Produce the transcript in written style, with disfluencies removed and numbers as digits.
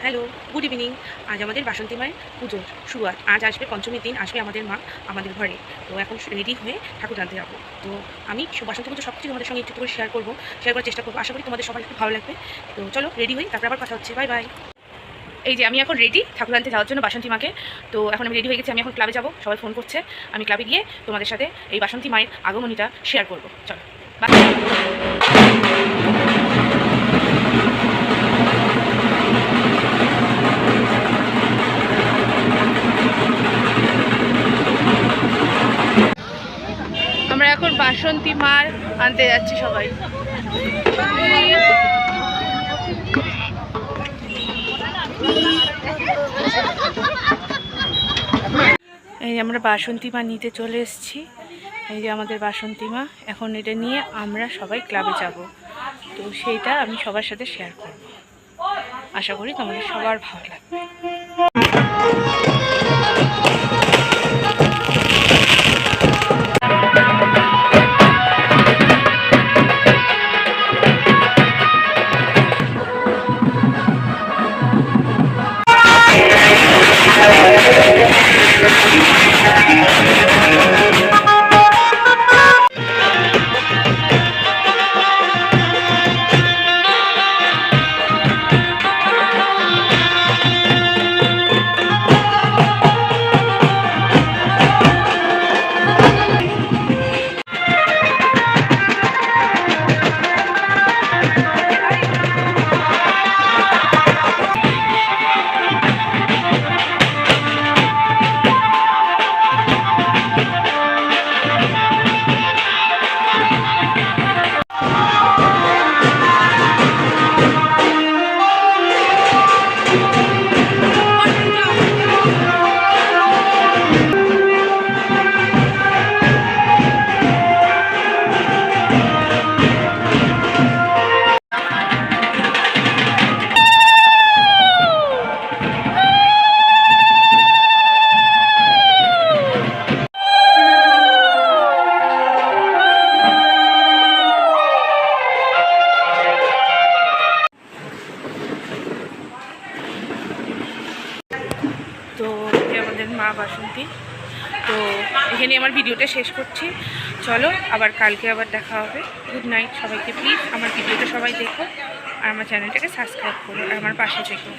Hello, good evening. আজ আমাদের বাসন্তী মায়ের পুজোর শুরুয়াত। আজ আসবে পঞ্চমীর দিন, আসবে আমাদের মা আমাদের ঘরে। তো এখন রেডি হয়ে ঠাকুর আনতে যাবো। তো আমি বাসন্তী পুজো সব কিছু তোমাদের সঙ্গে একটু করে শেয়ার করার চেষ্টা করবো। আশা করি তোমাদের সবাই একটু ভালো লাগবে। তো চলো রেডি হই, তারপরে আবার কথা হচ্ছে। Bye bye. এই যে আমি এখন রেডি ঠাকুর আনতে যাওয়ার জন্য বাসন্তী মাকে। তো এখন আমি রেডি হয়ে গেছি, আমি এখন ক্লাবে যাবো, সবাই ফোন করছে। আমি ক্লাবে গিয়ে তোমাদের সাথে এই বাসন্তী মায়ের আগমনীটা শেয়ার করবো। চলো বাই। আমরা এখন বাসন্তী মার আনতে যাচ্ছি সবাই। এই যে আমরা বাসন্তী মা নিতে চলে এসেছি। এই যে আমাদের বাসন্তী মা, এখন এটা নিয়ে আমরা সবাই ক্লাবে যাব। তো সেইটা আমি সবার সাথে শেয়ার করব। আশা করি তোমাদের সবার ভালো লাগবে। তো আমাদের মা বাসন্তী। তো এখানে আমার ভিডিওটা শেষ করছি। চলো আবার কালকে আবার দেখা হবে। গুড নাইট সবাইকে। প্লিজ আমার ভিডিওটা সবাই দেখো আর আমার চ্যানেলটাকে সাবস্ক্রাইব করো আর আমার পাশে থেকো।